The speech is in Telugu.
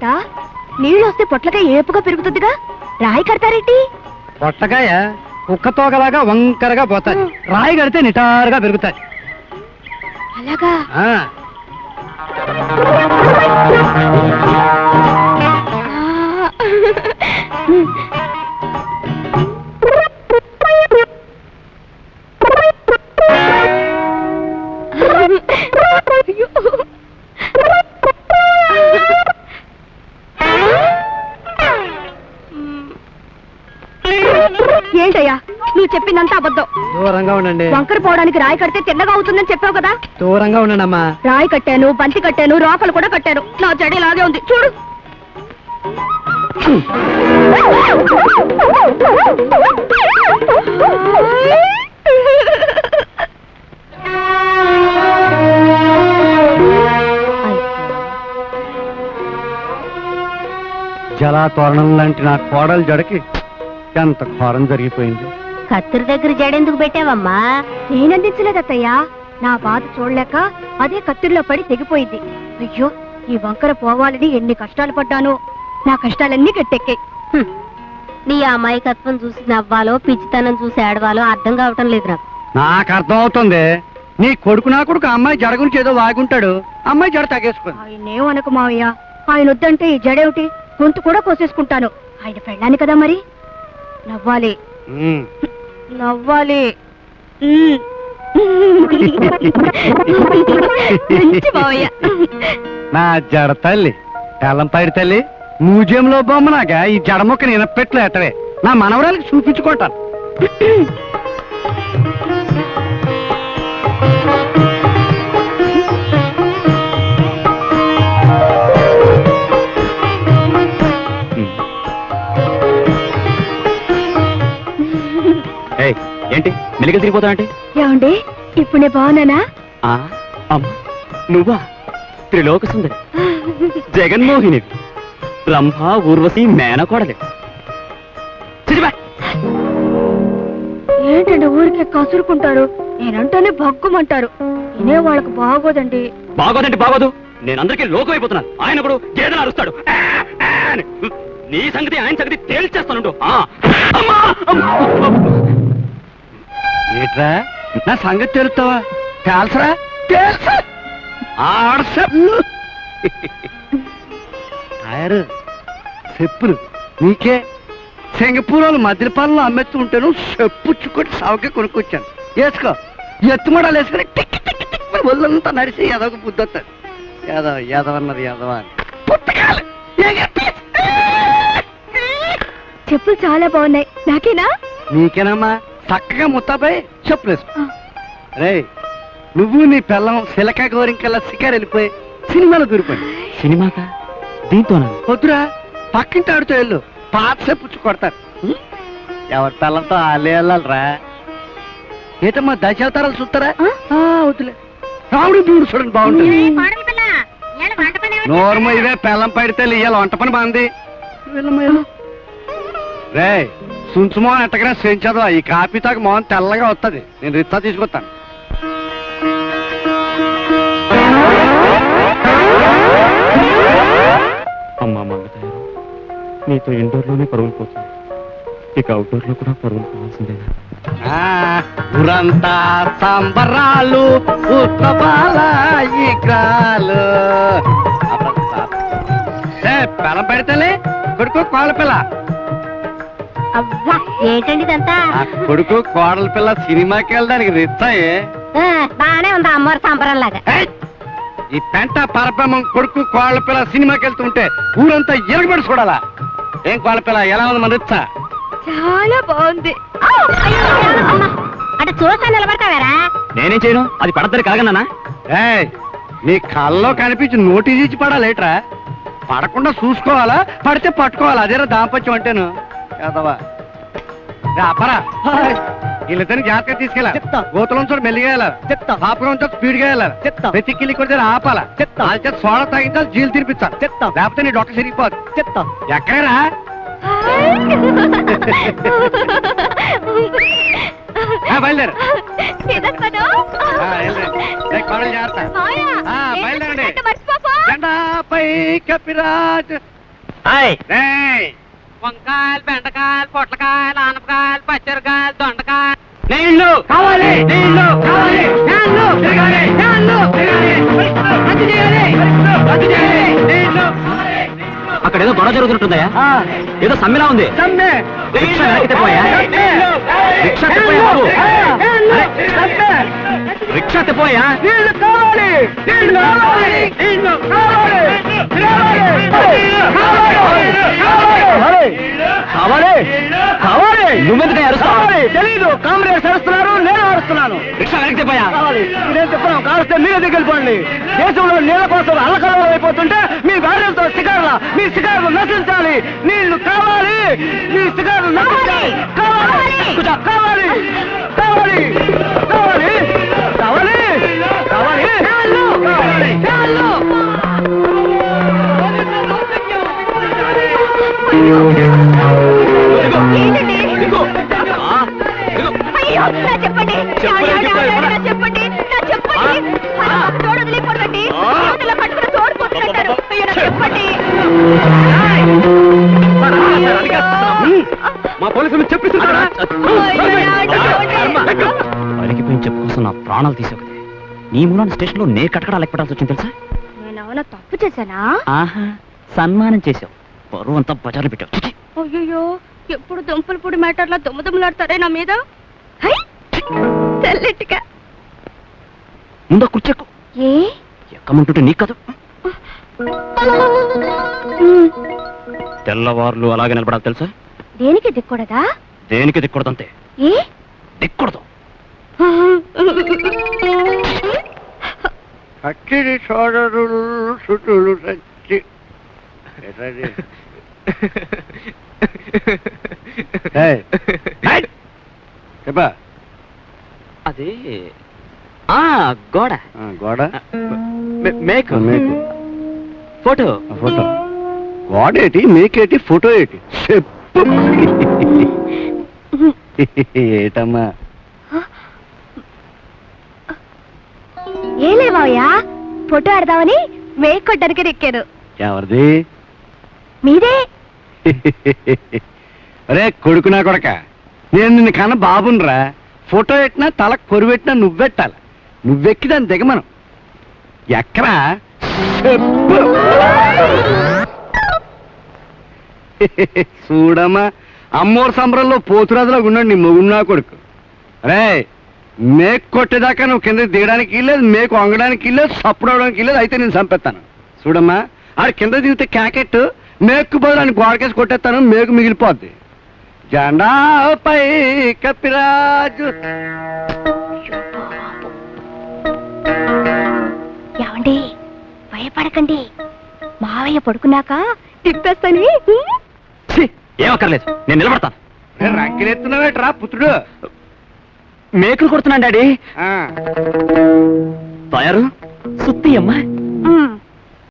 తాత నీళ్ళు వస్తే పొట్లకాయ ఏపుగా పెరుగుతుందిగా, రాయి కడతారేంటి? పొట్లకాయ కుక్కతోగలాగా వంకరగా పోతాయి, రాయి కడితే నిటారుగా పెరుగుతాయి. అలాగా? ఏంటయ్యా నువ్వు చెప్పిందంతా అబద్ధం. దూరంగా ఉండండి. వంకర పోవడానికి రాయి కడితే తిన్నగా అవుతుందని చెప్పావు కదా. దూరంగా ఉండండి అమ్మా. రాయి కట్టాను, బంతి కట్టాను, రోకలు కూడా కట్టాను. నా జడ ఇలాగే ఉంది చూడు. జలాతోరణం లాంటి నా కోడలు జడకి ఎంత ఘోరం జరిగిపోయింది. కత్తిరి దగ్గర జడెందుకు పెట్టావమ్మా? నేనందించలేదత్తయ్యా, నా బాధ చూడలేక అదే కత్తిరిలో పడి తెగిపోయింది. అయ్యో ఈ వంకర పోవాలని ఎన్ని కష్టాలు పడ్డానో, నా కష్టాలన్నీ గట్టెక్కాయి. నీ అమాయకత్వం చూసి నవ్వాలో పిచ్చితనం చూసి ఏడవాలో అర్థం కావటం లేదు నాకు. నాకు అర్థం అవుతుంది. నీ కొడుకు నా కొడుకు అమ్మాయి జడ గురించి ఏదో వాగుంటాడు, అమ్మాయి జడ తగేసుకుంది. ఆయనేమనకు మావయ్య, ఆయన వద్దంటే ఈ జడేమిటి, గొంతు కూడా కోసేసుకుంటాను. ఆయన పెళ్ళాను కదా మరి. నవ్వాలి నవ్వాలి. నా జడ తల్లి ఎల్లంపాడి తల్లి, మ్యూజియంలో బొమ్మలాగా ఈ జడ మొక్కని ఇనపెట్లు ఎట్టవే, నా మనవరాలకి చూపించుకుంటాను. ఏంటి మెలికలు తిరిగిపోతావంటే? ఏమండి ఇప్పుడు నేను బాగున్నానా? నువ్వా? త్రిలోక సుందరి, జగన్మోహిని, రంభ, ఊర్వశి, మేనకోడలి. ఏంటండి ఊరికే కసురుకుంటారు, నేనంటేనే భగ్గుమంటారు. ఇనే వాళ్ళకు బాగోదండి. బాగోదండి బాగోదు, నేను అందరికీ లోకం అయిపోతున్నాను. ఆయన కూడా గేదెలు అరుస్తాడు. నీ సంగతి ఆయన సంగతి తేల్చేస్తాను. ఏట్రా నా సంగతి తెలుస్తావా? తెలుసరా? తెలుసా? టైరు చెప్పులు నీకే సింగపూర్లో మద్యపాలలో అమ్మెత్తు ఉంటాను, చెప్పుచ్చుకొని సవకే కొనుక్కొచ్చాను. వేసుకో, ఎత్తుమడాలు వేసుకుని టిక్ టిక్ టిక్ ఒళ్ళంతా నడిచి ఎదొక బుద్ధి వస్తుంది. ఎదవన్నది ఎదవ. చెప్పులు చాలా బాగున్నాయి, నాకేనా? నీకేనమ్మా. చక్కగా ముత్తాపై చెప్పులు వేసుకో. రే నువ్వు నీ పిల్లం సిలక గోరింకల్లా శిఖర్ వెళ్ళిపోయి సినిమాలో దూరిపోయి. సినిమాకా? దీంతోనా? వద్దురా, పక్కింటి ఆడుతూ వెళ్ళు, పాత చెప్పుచ్చు కొడతారు. ఎవరి పిల్లంతో అల్లే వెళ్ళాలరా. ఏటమ్మా దశావతారాలు చూస్తారా? వద్దులే, రావుడు దూడు చూడండి బాగుంటుంది. నోర్మ ఇదే పిల్లం పడితే ఇవాళ వంట పని బాగుంది. రే సుంచుమోహన్ ఎట్టగా చేయించదు, ఈ కాపీ తాకు మోహన్ తెల్లగా వస్తుంది. నేను రిచ్చా తీసుకొస్తాను. అమ్మా మంగతాయారు, నీతో ఇండోర్లోనే పరుగులు పోతుంది, ఇక అవుట్డోర్ లో కూడా పరుగులు పోవాల్సిందేనా? ఊరంతా సంబరాలు, ఉత్సవాల ఈగ్రాలు. పిల్ల పెడితేలే కొడుకు కోళ్ళ పిల్ల. ఏంటండి ఇదంతా? కొడుకు కోడల పిల్ల సినిమాకి వెళ్ళడానికి రిచ్చాయే. బానే ఉందా అమ్మవారి సంబరం లాగా? ఈ పెంట పరబ్రహ్మం కొడుకు కోళ్ళ పిల్ల సినిమాకి వెళ్తుంటే ఊరంతా ఎరగబడి చూడాలా? ఏం కోళ్ళ పిల్ల ఎలా ఉంది మన రిచ్చా? చాలా బాగుంది. అంటే చూస్తా నిలబడతావారా? నేనేం చేయను, అది పడద్దరి కాగన్నానా? నీ కళ్ళలో కనిపించి నోటీస్ ఇచ్చి పడాలేట్రా? పడకుండా చూసుకోవాలా, పడితే పట్టుకోవాలా? అదేరా దాంపత్యం అంటేను. కాదవా అపరా, వీళ్ళిద్దరిని జాగ్రత్తగా తీసుకెళ్ళా. చెప్తా. గోతులం చోటు మెల్లిగా వెళ్ళాలి. చెప్తా. పాపకం చోటు స్పీడ్ గా వెళ్ళాలి. చెప్తా. ప్రతి కిల్లి కొడితే ఆపాలా. చెప్తా. వాళ్ళ చేత సోడా తాగించాలి, జీలు తినిపించాలి. చెప్తా. లేకపోతే నీ డొక్క సిరిగిపోదు. చెప్తా. ఎక్కడరా? బయలుదేరు. బయలుదేరండి. జెండాపై కపిరాజు. వంకాయలు, బెండకాయలు, పొట్లకాయలు, ఆనపకాయలు, పచ్చరికాయలు, దొండకాయలు. నీళ్లు కావాలి, నీళ్లు కావాలి, ఫ్యాన్లు తిరగాలి, ఫ్యాన్లు తిరగాలి, రద్దు చేయాలి, రద్దు చేయాలి, నీళ్లు కావాలి. అక్కడ ఏదో గొడవ జరుగుతుంటుందయా? ఏదో సమ్మెలా ఉంది. సమ్మె రిక్షా వెనక్కి తిప్పవయ్యా. రిక్షా తిప్పవయ్యా బాబు. రిక్షా తిప్పవయ్యా. నీళ్లు కావాలి, నీళ్లు కావాలి, నీళ్లు కావాలి, కావాలి, కావాలి. నువ్వెందుకు అరుస్తావు? తెలీదు, కాంగ్రెస్ అరుస్తున్నారు, నేను అరుస్తున్నాను. రిక్షా వెనక్కి తిప్పవయ్యా. కావాలి, నేను చెప్పను, కావస్తే మీరే దిగలిపోండి. దేశంలో నీళ్ళ కోసం అల్లకల్లం అయిపోతుంటే మీ భార్యలతో శిఖారుల మీ శిఖారులు నశించాలి. నీళ్లు కావాలి, మీ శిఖారులు నశించాలి. కావాలి, కావాలి, కావాలి, కావాలి, కావాలి, కావాలి, ఏంటండి? ఇదిగో. అయ్యో, నా చెప్పండి, నా చెప్పండి, నా చెప్పండి. మన బాబు తోడు వదిలేకూడదండి. తోటలో పట్టుకుని తోడుపోతున్నట్టారు. అయ్యో, నా చెప్పండి. మా పోలీసులు చెప్పిస్తున్నారా? అలిగిపోయిన చెప్పు కోసం నా ప్రాణాలు తీసేది. నీ మూలాన స్టేషన్ లో నే కటకడా లెక్కపడాల్సి వచ్చింది తెలుసా? నేనేమన్నా తప్పు చేశానా? ఆహా, సన్మానం చేసావు. పరువు అంతా బజార్లు పెట్టావు. చిచి. అయ్యో, ఎప్పుడు దుంపల పొడి మ్యాటర్లా దుమ్మదుమ్మలాడతారే నా మీద. హై, తెల్లెట్టుగా. ముందు కూర్చెక్కు. ఏ ఎక్కమంటుంటే నీకు కాదు. తెల్లవారులు అలాగే నిలబడాలి తెలుసా? దేనికి దిక్కూడదా? దేనికి దిక్కూడదంతే. ఏ దిక్కూడదు. అక్కిడి సోదరులు సుతులు సచ్చి చెప్పా. అది గోడ. గోడ మేకు మేకు ఫోటో. ఫోటో. గోడ ఏటి, మేకేటి, ఫోటో ఏటి చెప్పు. ఏటమ్మా? ఏ లేవయ్యా, ఫోటో ఆడదామని మేక్ కొట్టడానికి ఎక్కాను. ఎవరిది? మీదే. అరే కొడుకు నా కొడక, నేను నిన్ను కన్నా బాబునరా. ఫోటో ఎట్టినా తల కొరువెట్టినా నువ్వెట్టాలి. నువ్వెక్కి దాన్ని దిగమను. ఎక్కరా చెప్పు. చూడమ్మా, అమ్మోరు సంబరంలో పోతురాజులో ఉన్నాడు నీ మొగున్నా కొడుకు. రే, మేకు కొట్టేదాకా నువ్వు కింద దిగడానికి ఇల్లేదు, మేకు వంగడానికి ఇల్లేదు, సప్పుడు అవడానికి ఇల్లేదు. అయితే నేను చంపేస్తాను. చూడమ్మా, ఆడు కింద దిగితే క్యాకెట్, మేకు బదులు గోడకేసి కొట్టేస్తాను, మేకు మిగిలిపోద్ది. జెండాపై కపిరాజు. ఏమండి, భయపడకండి. మావయ్య పడుకున్నాక తిప్పేస్తాను. ఏమక్కర్లేదు, నేను నిలబడతాను. రంకెలెత్తున్నావేట్రా పుత్రుడు? మేకులు కొడుతున్నాను డాడీ. తయారు సుత్తి అమ్మా.